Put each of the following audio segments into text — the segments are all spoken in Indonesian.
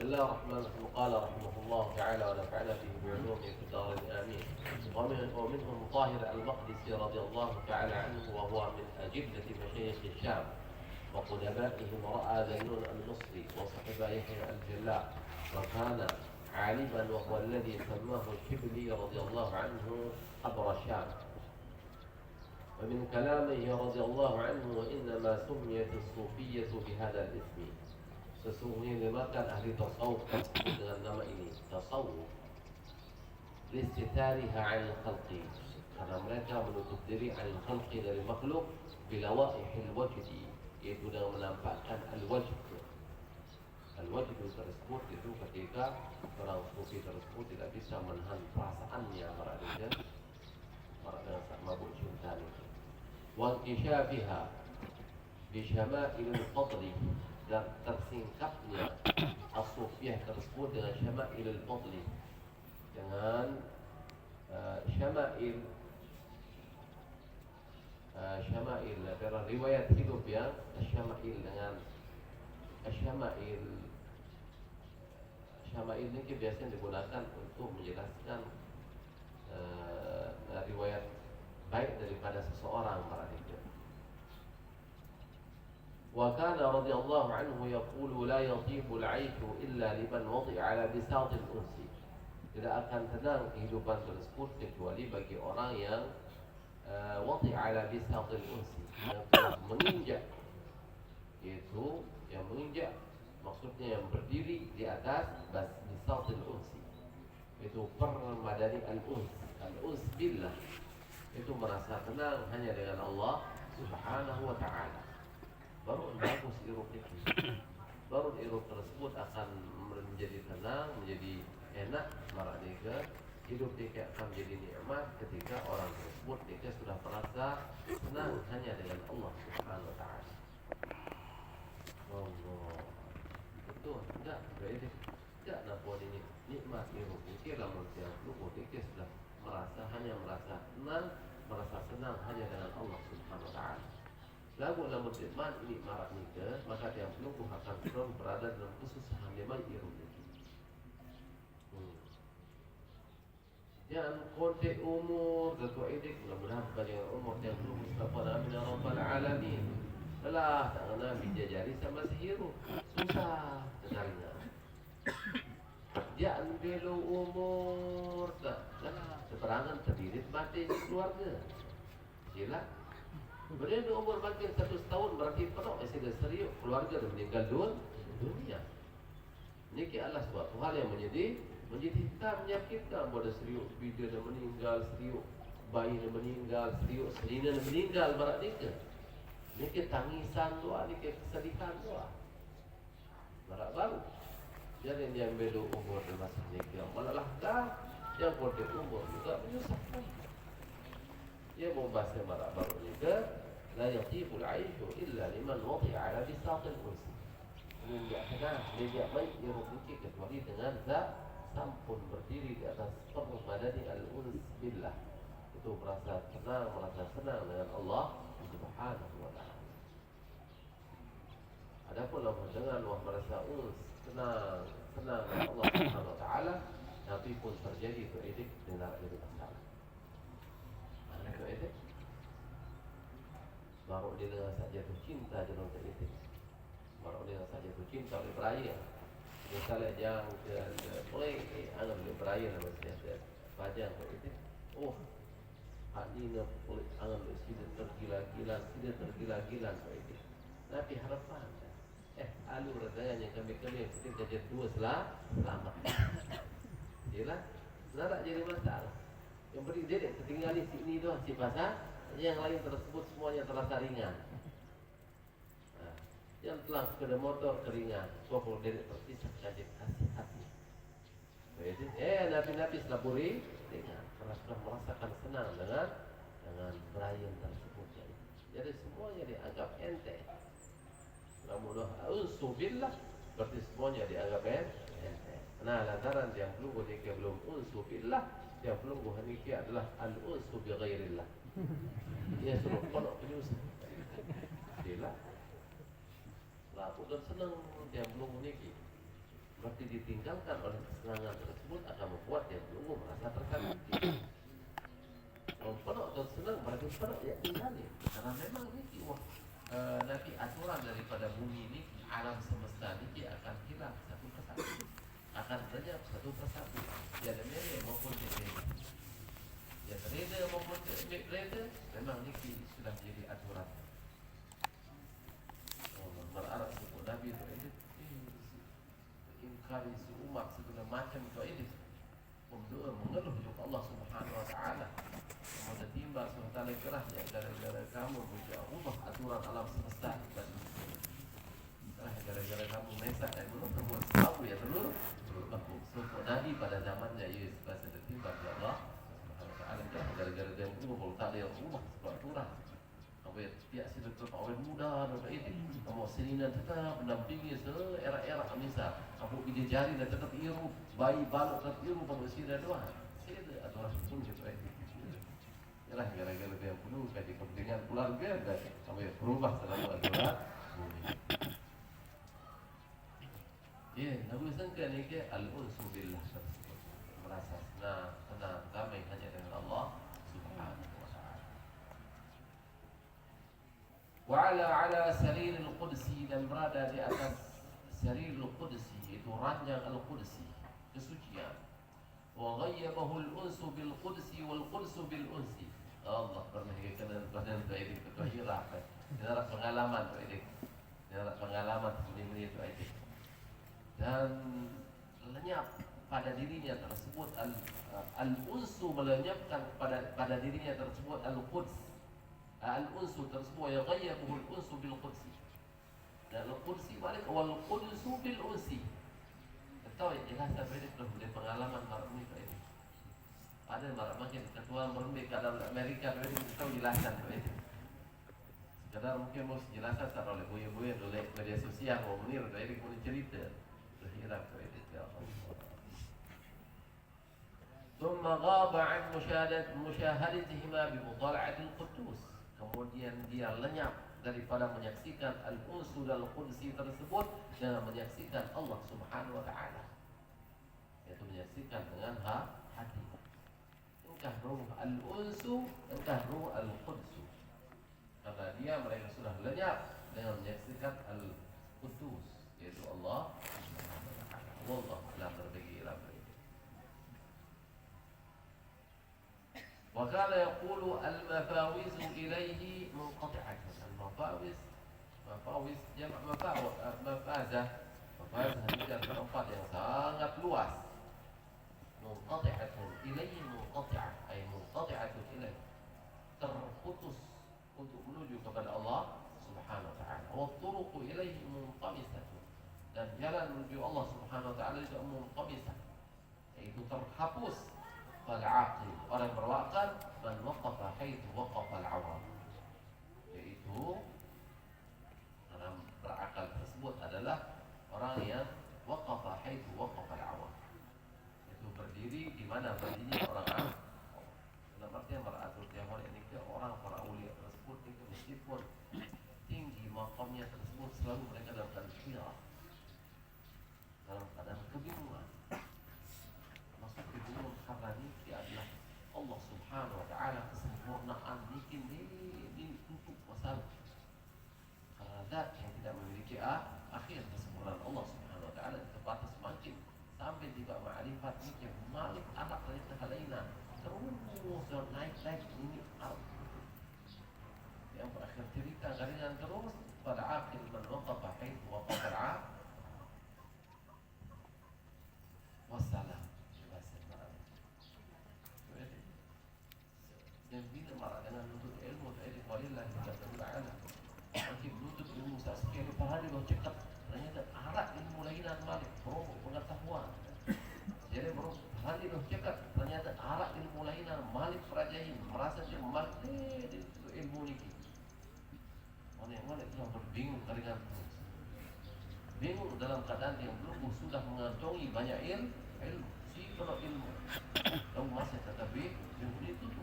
بسم الله الرحمن الرحيم. قال رحمه الله تعالى ونفعنا به بعلومه في الدارين آمين. ومنهم طاهر المقدسي رضي الله تعالى عنه، وهو من أجلة مشايخ الشام وقدمائهم. رأى ذنون المصري وصحب يحيى الجلاء، وكان عالما، وهو الذي سماه الشبلي رضي الله عنه حبر الشام. ومن كلامه رضي الله عنه: وإنما سميت الصوفية بهذا الاسم. Sesungguhnya dinamakan ahli tasawuf dengan nama ini tasawuf listitariha 'anil khalqi, karena mereka menutup diri 'anil khalqi, dari makhluk, bilawaihil wajdi, yaitu dengan menampakkan al-wajh. Al-wajh tersebut itu ketika orang sufi tersebut tidak bisa menahan perasaannya dengan sak mabuk cinta itu. Wa inkishafiha bi syama'il fadli, dan tersingkapnya as-sufiyah tersebut dengan syama'il fadli, dengan syama'il riwayat hidup yang syama'il, dengan syama'il ini biasanya digunakan untuk menjelaskan riwayat baik daripada seseorang berarti. Wa kana radhiyallahu anhu yaqulu la yatibu al-'aishu illa liman wadi'a 'ala bisat al-unsi. Tidak akan tenang kehidupan tersebut kecuali bagi orang yang wadi'a 'ala bisat al-unsi, yang telah menginjak, yaitu yang menginjak maksudnya yang berdiri di atas bisat al-unsi, itu permadani al-uns, al-uns billah, itu merasa tenang hanya dengan Allah Subhanahu wa ta'ala. Baru bagus hirup itu, baru hirup tersebut akan menjadi tenang, menjadi enak, marahnya hidup dia akan menjadi nikmat ketika orang tersebut dia sudah merasa tenang hanya dengan Allah Subhanahu wa ta'ala. Allah, betul, tidak beda, tidak nampak ini nikmat hirup dia dalam setiap lugu dia sudah hanya merasa tenang, merasa senang hanya dengan Allah Subhanahu wa ta'ala. Lagu dalam nikmat ini marak nikah, maka dia pelungguh akan selalu berada dalam kesusahan dia baik irun. Jangan kontek umur ketua edik, mudah-mudahan panjang umur yang belum Mustafa Amin ya Rabbal Alamin. Alah, tak kena bijajari sama sihiru, susah dengarnya. Jangan belu umur, tak seperangan terdiri mati di keluarga. Sila. Kemudian umur makin 1 tahun berarti penuh sudah serius keluarga dan meninggal dunia. Ini adalah suatu hal yang menjadi menyakitkan pada serius bida yang meninggal, serius bayi yang meninggal, serius selina yang meninggal berarti ke. Ini tangisan doa, ini kesedihan doa. Barak baru. Jadi yang beda umur di masa nikah malah dah yang kode umur juga menyusahkan. Dia membahas barak baru nikah. La yatibul 'aishu illa liman wadi'a 'ala bisat al-uns. Menginjak tenang, menginjak baik dirubuki kecuali dengan zat sampun berdiri di atas permadani al-uns billah. Itu merasa tenang, merasa senang dengan Allah Subhanahu wa ta'ala. Adapun dengan merasa uns, tenang dengan Allah Subhanahu wa ta'ala, tapi pun terjadi itu edik dengan itu masalah. Mana itu edik? Baru dia dengan saja jatuh cinta dalam itu. Baru dia dengan saja jatuh cinta oleh beraya. Misalnya jangan boleh anggap oleh beraya nama saya pajang itu. Oh, ini boleh anggap sudah tergila-gilan itu. Tapi harapan. Alu rasanya kami yang kita jadi dua selamat. Jelas, nak jadi masalah. Yang penting dia tertinggal di sini doang si pasal. Yang lain tersebut semuanya terasa ringan. Yang telah sepeda motor keringan, pokok dari terpisah kasih hati. Jadi, nabi-nabi selapuri ringan, karena sudah merasakan senang dengan perayaan tersebut. Jadi semuanya dianggap ente. Namun unsubillah, berarti semuanya dianggap ente. Nah, lantaran yang pelunggu nikah belum unsubillah, yang pelunggu nikah adalah al-unsu bi ghairillah. Dia suruh pondok penyusun. Bila aku dan senang dia belum menikah. berarti ditinggalkan oleh kesenangan tersebut akan membuat dia belum merasa tersakiti. Kalau penuh atau senang berarti penuh ya tinggalin, karena memang ini nanti aturan daripada bumi ini, alam semesta ini akan hilang satu persatu, akan lenyap satu persatu. Ya ada mere maupun tidak, ya reda maupun tidak reda, memang ini sudah jadi aturan. Berarah suku Nabi itu ingkari seumat segala macam itu berdoa mengeluh kepada Allah Subhanahu Wa Taala. Kemudian timbal sementara kerahnya gara-gara kamu ubah aturan alam semesta dan gara-gara kamu mesak dan belum terbuat tahu ya dulu aku suku Nabi pada zamannya Yesus bahasa timbal ya Allah Subhanahu Wa Taala gara-gara dia ubah tak dia ubah aturan. Awet pihak situ awet muda dan ini kamu seninan tetap mendampingi era-era misal kamu ide jari dan tetap iru bayi balok tetap iru kamu sini doa sini aturan pun gitu ialah gara-gara dia penuh jadi kepentingan keluarga dan sampai berubah selalu aturan bumi. Ya, Nabi sangka ni ke al-unsu billah tersebut merasa senang damai hanya dengan Allah Subhanahu. Wa'ala sariril qudsi dan berada di atas sariril qudsi itu ranjang al-qudsi kesucian. Wa ghayyabahu al-unsu bil qudsi wal qudsu bil unsi. Allah pernah kena badan tu ini ketua hiraf. Ini pengalaman tu ini. Ini pengalaman ini tu ini. Dan lenyap pada dirinya tersebut al-unsu melenyapkan pada dirinya tersebut al-quds. Al-unsu tersebut ya ghayyabuhu al-unsu bil qudsi. Dan al-qudsi balik wal qudsu bil unsi. Tahu ya jelas apa ini dari pengalaman marmi ini. Ada makin ketua marmi kalau Amerika ini kita tahu jelasan itu. Sekedar mungkin mau jelasan tak oleh buaya-buaya oleh media sosial mau menir dari pun cerita. Berhirap itu ya Allah. ثم غاب عن مشاهدتهما بمطالعة القدوس. Kemudian dia lenyap daripada menyaksikan al-unsu dan al-qudsi tersebut dengan menyaksikan Allah Subhanahu Wa Taala, yaitu menyaksikan dengan hati. Engkah ruh al-unsu, engkah ruh al-qudsu. Karena mereka sudah lenyap dengan menyaksikan al-qudus, yaitu Allah Subhanahu Wa Taala. Wallahu a'lam bishawab. وكان يقول المفاوز إليه منقطعة. مفاوز جمع مفازة. مفازة هذه tempat yang sangat luas. منقطعة إليه منقطعة أي منقطعة إليه terputus untuk menuju kepada Allah Subhanahu Wa Taala. والطرق إليه منطمسة dan jalan menuju Allah Subhanahu Wa Taala juga munqamisah, yaitu terhapus. Al-aqil orang berwakil man waqafa haitsu waqafa al-awam, yaitu orang berakal tersebut adalah orang yang waqafa haitsu waqafa al-awam, itu berdiri di mana berdirinya orang awam. Dalam artian beratur tiap ini ke orang para ulia tersebut itu meskipun tinggi makamnya tersebut selalu mereka dalam keadaan khilaf, dalam keadaan kebingungan. Maksud kebingungan karena ini adalah Allah Subhanahu Wa Taala kesempurnaan bikin ditutup masalah. Karena zat yang tidak memiliki akhir, kesempurnaan Allah Subhanahu Wa Taala terbatas semakin sampai juga ma'rifat ini malik anak dari terhalaina terus naik ini yang berakhir cerita garingan terus pada akhir man waqafa haitsu waqafa al-'am wassalam. Dan bila marah dengan nuntut ilmu dari walillah ta'ala nanti nuntut ilmu sekian hari baru cekap ternyata arak ilmu lahiran malik berubah pengetahuan. Jadi berubah hari baru cekap ternyata arak ilmu lahiran malik perajahin merasa dia malik ilmu ini. Mana-mana yang berbingung dengan bingung dalam keadaan yang belum sudah mengantongi banyak ilmu si penuh ilmu kamu masih tetapi ilmu itu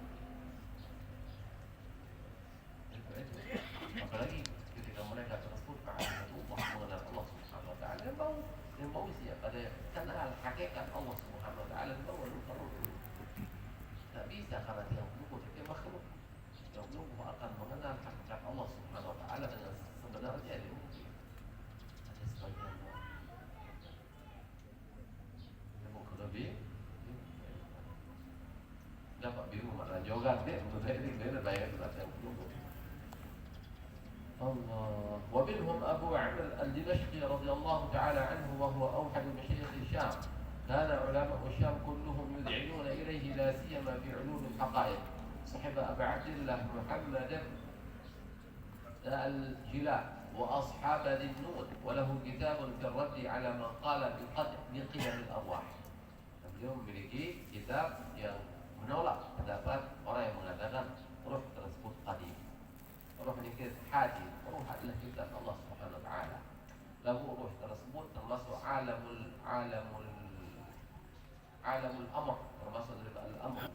apalagi ketika mereka tersebut mengenal Allah Subhanahu Wa Taala yang bau siap pada kepada kenal hakikat Allah Subhanahu Wa Taala baru perlu. Tak bisa karena dia menunggu dia makhluk. Dia menunggu akan mengenal hakikat Allah Subhanahu Wa Taala dengan sebenarnya dia mungkin. Ada sebagian orang yang mau lebih dapat bingung makna jogat dia menurut saya ini dia bayar berarti yang menunggu. الله. ومنهم أبو عمرو الدمشقي رضي الله تعالى عنه وهو أوحد مشايخ الشام. كان علماء الشام كلهم يذعنون إليه لا سيما في علوم الحقائق. صحب أبا عبد الله محمد الجلاء وأصحاب ذي النون وله كتاب في الرد على من قال بقيم الأرواح. Beliau memiliki kitab yang menolak pendapat orang yang mengatakan ruh tersebut qadim. Ruh ini hadis, ruh adalah ciptaan Allah Subhanahu Wa Taala. Lalu ruh tersebut termasuk alamul amr, termasuk dari al-amr,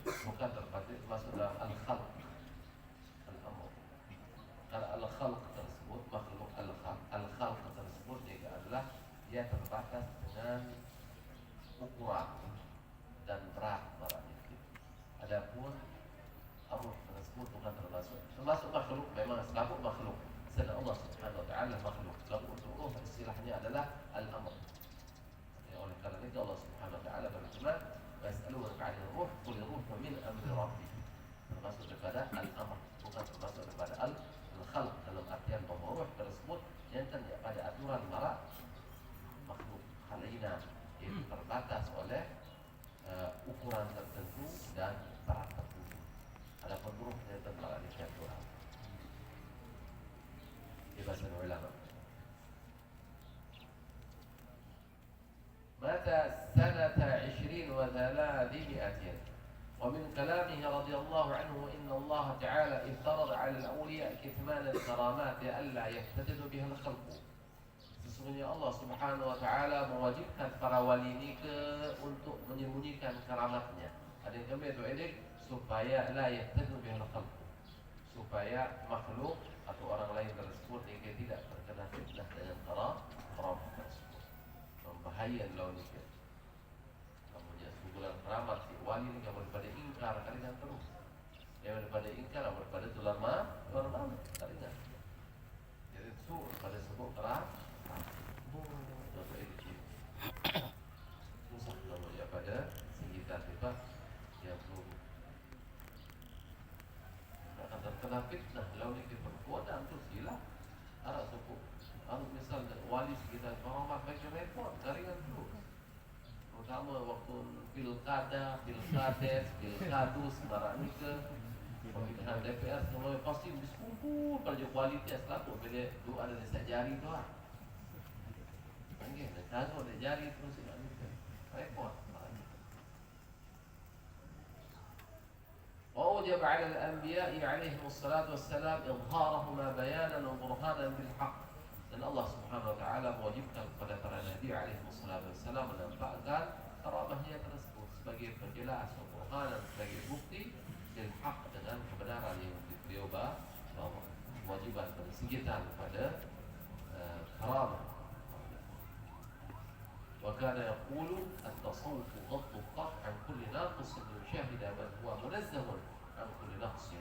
bukan termasuk dalam al-khalq. Al-amr. Karena al-khalq tersebut makhluk al-khalq tersebut juga adalah dia terbatas dengan ukuran dan berat barangnya. Adapun ruh tersebut bukan termasuk makhluk, memang sebab makhluk. Sedang Allah Subhanahu Wa Taala makhluk. Lalu untuk ruh istilahnya adalah al-amr. Ya, oleh karena itu Allah Subhanahu Wa Taala berfirman, "Was'alunaka 'anil ruh, qul ruhu min amri rabbi." Termasuk daripada al-amr, bukan termasuk daripada al-khalq dalam artian bahwa ruh tersebut yang tidak pada aturan marak makhluk khalina yang terbatas oleh ukuran tertentu dan berat tertentu. Ada penurut yang tentang al-Isyad Tuhan Ibasan ulama Mata sanata 20 wa 300 ومن كلامه رضي الله عنه إن الله تعالى افترض على الأولياء كتمان الكرامات لئلا يفتتن بها الخلق. Sesungguhnya Allah Subhanahu Wa Taala mewajibkan para wali ini untuk menyembunyikan keramatnya. Ada yang kami itu edik supaya la yahtadu bihal khalq, supaya makhluk atau orang lain tersebut yang tidak terkena fitnah dengan keramat tersebut. Membahaya lawan itu. Namunnya sebulan keramat si wali ini kamu daripada ingkar kalian terus. Yang daripada ingkar kamu daripada tular mana kalian. Jadi itu pada sebuah keramat. Susah namanya pada sekitar kita yang belum akan terkena fitnah lalu kita perbuatan terus hilang arah suku harus misal wali sekitar orang baca repot garingan terus terutama waktu pilkades barang ni ke pemilihan DPR semua pasti berkumpul kalau kualitas lah tu bila doa dan sajari doa panggil kalau dia jari terus repot. وأوجب على الأنبياء عليهم الصلاة والسلام إظهارهما بيانا وبرهانا بالحق. Dan Allah Subhanahu Wa Taala mewajibkan kepada para nabi alaihi wassalam menampakkan karamahnya tersebut sebagai penjelas burhanan, sebagai bukti bil haq dengan kebenaran yang beliau bawa. Kewajiban pensigitan kepada karamah. وكان يقول التصوف غض الطرف عن كل ناقص ليشاهد من هو منزه عن كل نقص